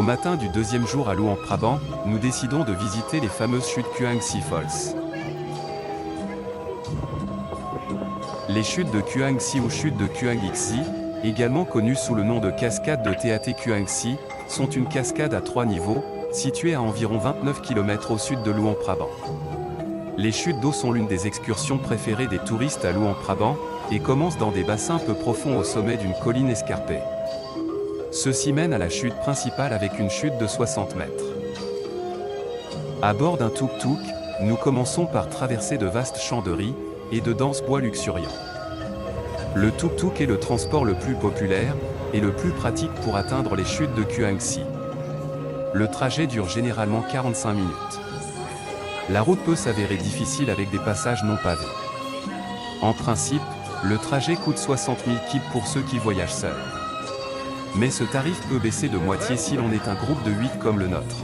Au matin du deuxième jour à Luang Prabang, nous décidons de visiter les fameuses chutes Kuang Si Falls. Les chutes de Kuang Si ou chutes de Kuang Xi, également connues sous le nom de cascade de TAT Kuang Si, sont une cascade à 3 niveaux, située à environ 29 km au sud de Luang Prabang. Les chutes d'eau sont l'une des excursions préférées des touristes à Luang Prabang, et commencent dans des bassins peu profonds au sommet d'une colline escarpée. Ceux-ci mènent à la chute principale avec une chute de 60 mètres. À bord d'un tuk-tuk, nous commençons par traverser de vastes champs de riz et de denses bois luxuriants. Le tuk-tuk est le transport le plus populaire et le plus pratique pour atteindre les chutes de Kuang Si. Le trajet dure généralement 45 minutes. La route peut s'avérer difficile avec des passages non pavés. En principe, le trajet coûte 60 000 kip pour ceux qui voyagent seuls. Mais ce tarif peut baisser de moitié si l'on est un groupe de 8 comme le nôtre.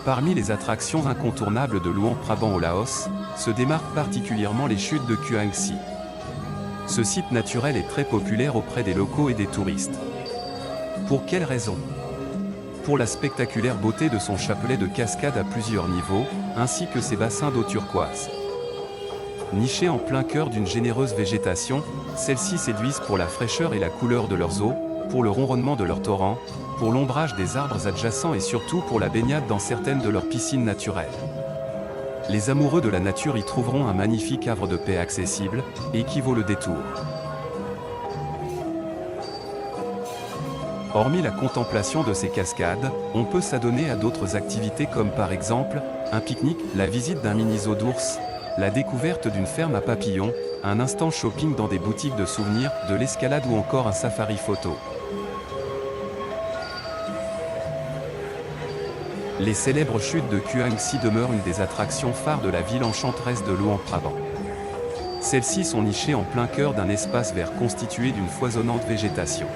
Parmi les attractions incontournables de Luang Prabang au Laos, se démarquent particulièrement les chutes de Kuang Si. Ce site naturel est très populaire auprès des locaux et des touristes. Pour quelles raisons? Pour la spectaculaire beauté de son chapelet de cascades à plusieurs niveaux, ainsi que ses bassins d'eau turquoise. Nichées en plein cœur d'une généreuse végétation, celles-ci séduisent pour la fraîcheur et la couleur de leurs eaux, pour le ronronnement de leurs torrents, pour l'ombrage des arbres adjacents et surtout pour la baignade dans certaines de leurs piscines naturelles. Les amoureux de la nature y trouveront un magnifique havre de paix accessible, et qui vaut le détour. Hormis la contemplation de ces cascades, on peut s'adonner à d'autres activités comme par exemple, un pique-nique, la visite d'un mini-zoo d'ours, la découverte d'une ferme à papillons, un instant shopping dans des boutiques de souvenirs, de l'escalade ou encore un safari photo. Les célèbres chutes de Kuang Si demeurent une des attractions phares de la ville enchanteresse de Luang Prabang. Celles-ci sont nichées en plein cœur d'un espace vert constitué d'une foisonnante végétation.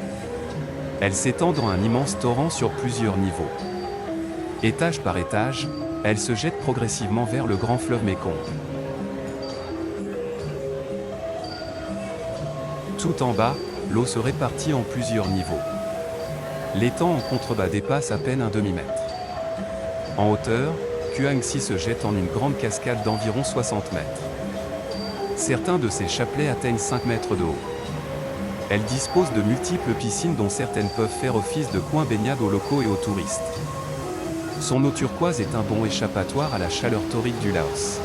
Elles s'étendent dans un immense torrent sur plusieurs niveaux. Étage par étage, elles se jettent progressivement vers le grand fleuve Mekong. Tout en bas, l'eau se répartit en plusieurs niveaux. L'étang en contrebas dépasse à peine un demi-mètre. En hauteur, Kuang Si se jette en une grande cascade d'environ 60 mètres. Certains de ces chapelets atteignent 5 mètres de haut. Elle dispose de multiples piscines dont certaines peuvent faire office de coins baignade aux locaux et aux touristes. Son eau turquoise est un bon échappatoire à la chaleur torride du Laos.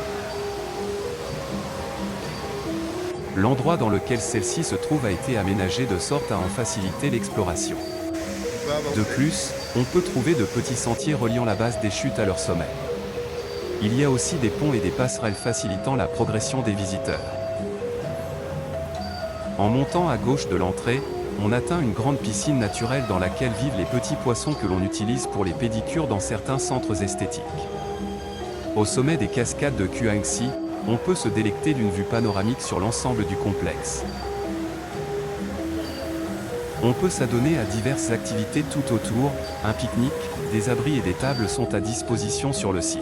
L'endroit dans lequel celle-ci se trouve a été aménagé de sorte à en faciliter l'exploration. De plus, on peut trouver de petits sentiers reliant la base des chutes à leur sommet. Il y a aussi des ponts et des passerelles facilitant la progression des visiteurs. En montant à gauche de l'entrée, on atteint une grande piscine naturelle dans laquelle vivent les petits poissons que l'on utilise pour les pédicures dans certains centres esthétiques. Au sommet des cascades de Kuang Si, on peut se délecter d'une vue panoramique sur l'ensemble du complexe. On peut s'adonner à diverses activités tout autour, un pique-nique, des abris et des tables sont à disposition sur le site.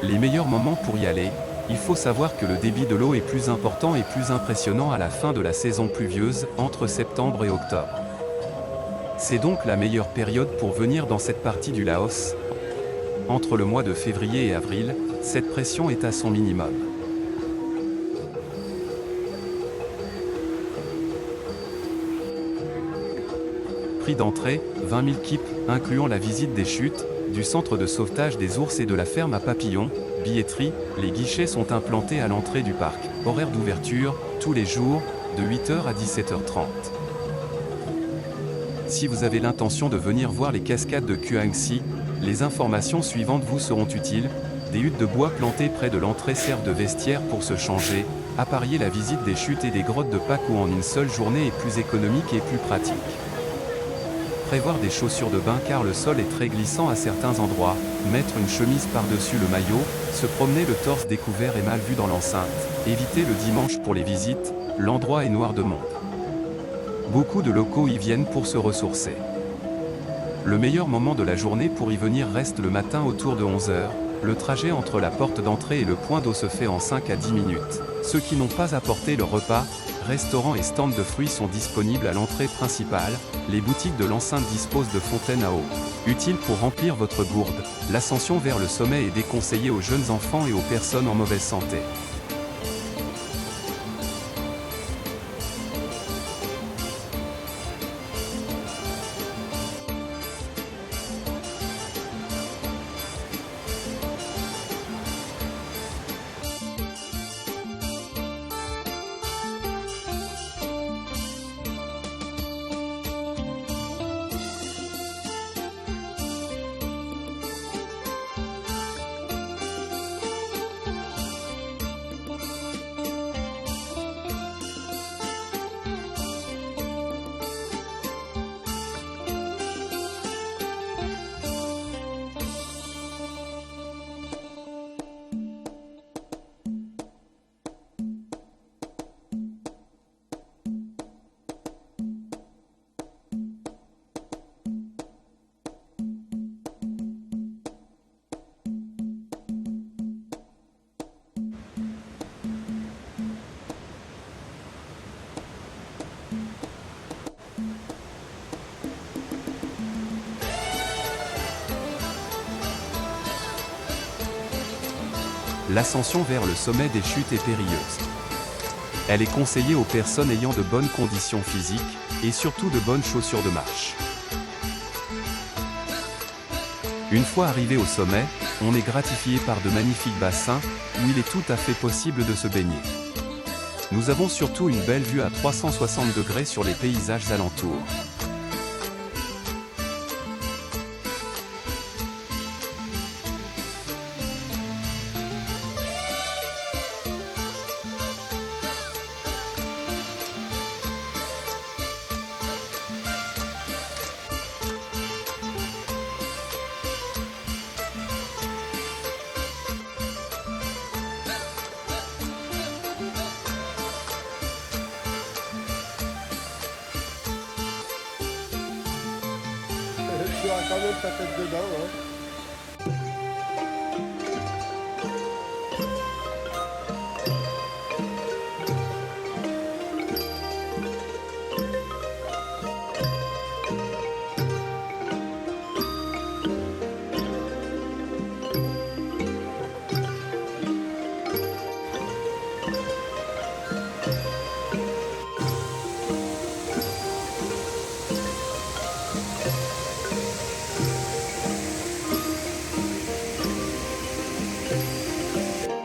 Les meilleurs moments pour y aller, il faut savoir que le débit de l'eau est plus important et plus impressionnant à la fin de la saison pluvieuse, entre septembre et octobre. C'est donc la meilleure période pour venir dans cette partie du Laos. Entre le mois de février et avril, cette pression est à son minimum. Prix d'entrée, 20 000 kip, incluant la visite des chutes, du centre de sauvetage des ours et de la ferme à papillons. Billetterie, les guichets sont implantés à l'entrée du parc. Horaire d'ouverture, tous les jours, de 8 h à 17 h 30. Si vous avez l'intention de venir voir les cascades de Kuang Si, les informations suivantes vous seront utiles. Des huttes de bois plantées près de l'entrée servent de vestiaire pour se changer, apparier la visite des chutes et des grottes de Pakou en une seule journée est plus économique et plus pratique. Prévoir des chaussures de bain car le sol est très glissant à certains endroits, mettre une chemise par-dessus le maillot, se promener le torse découvert et mal vu dans l'enceinte, éviter le dimanche pour les visites, l'endroit est noir de monde. Beaucoup de locaux y viennent pour se ressourcer. Le meilleur moment de la journée pour y venir reste le matin autour de 11 h, le trajet entre la porte d'entrée et le point d'eau se fait en 5 à 10 minutes. Ceux qui n'ont pas apporté leur repas, restaurants et stands de fruits sont disponibles à l'entrée principale. Les boutiques de l'enceinte disposent de fontaines à eau. Utile pour remplir votre gourde, l'ascension vers le sommet est déconseillée aux jeunes enfants et aux personnes en mauvaise santé. L'ascension vers le sommet des chutes est périlleuse. Elle est conseillée aux personnes ayant de bonnes conditions physiques, et surtout de bonnes chaussures de marche. Une fois arrivé au sommet, on est gratifié par de magnifiques bassins, où il est tout à fait possible de se baigner. Nous avons surtout une belle vue à 360 degrés sur les paysages alentours. Tu auras quand même ta tête dedans, hein.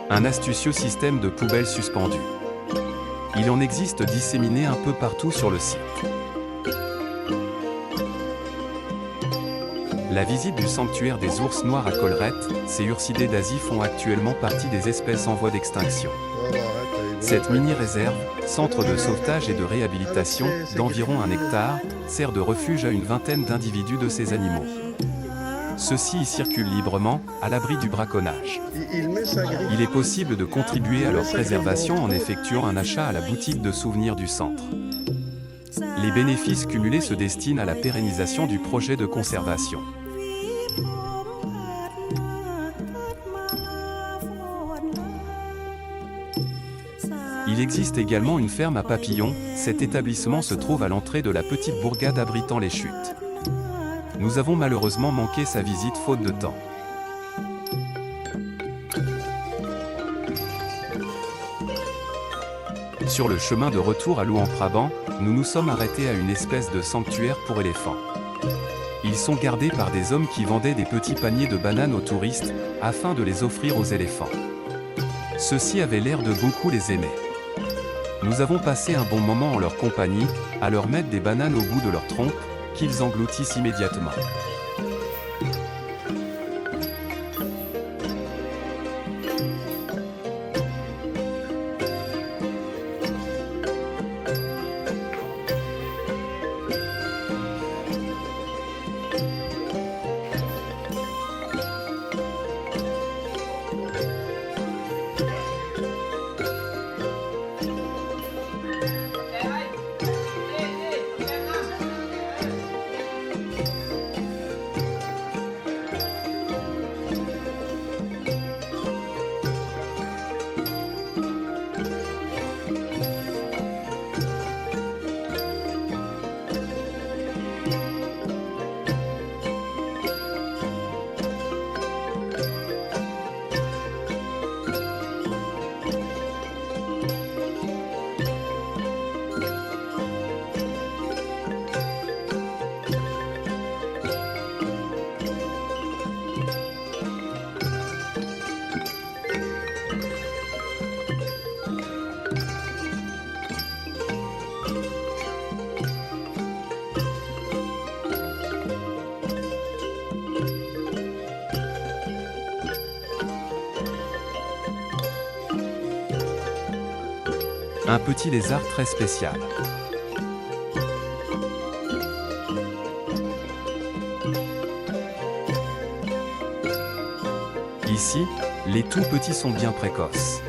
Un astucieux système de poubelles suspendues. Il en existe disséminés un peu partout sur le site. La visite du sanctuaire des ours noirs à Collerette, ces ursidés d'Asie font actuellement partie des espèces en voie d'extinction. Cette mini-réserve, centre de sauvetage et de réhabilitation, d'environ 1 hectare, sert de refuge à une vingtaine d'individus de ces animaux. Ceux-ci y circulent librement, à l'abri du braconnage. Il est possible de contribuer à leur préservation en effectuant un achat à la boutique de souvenirs du centre. Les bénéfices cumulés se destinent à la pérennisation du projet de conservation. Il existe également une ferme à papillons, cet établissement se trouve à l'entrée de la petite bourgade abritant les chutes. Nous avons malheureusement manqué sa visite faute de temps. Sur le chemin de retour à Louhans-Prabans, nous nous sommes arrêtés à une espèce de sanctuaire pour éléphants. Ils sont gardés par des hommes qui vendaient des petits paniers de bananes aux touristes, afin de les offrir aux éléphants. Ceux-ci avaient l'air de beaucoup les aimer. Nous avons passé un bon moment en leur compagnie, à leur mettre des bananes au bout de leur trompe, qu'ils engloutissent immédiatement. Un petit lézard très spécial. Ici, les tout petits sont bien précoces.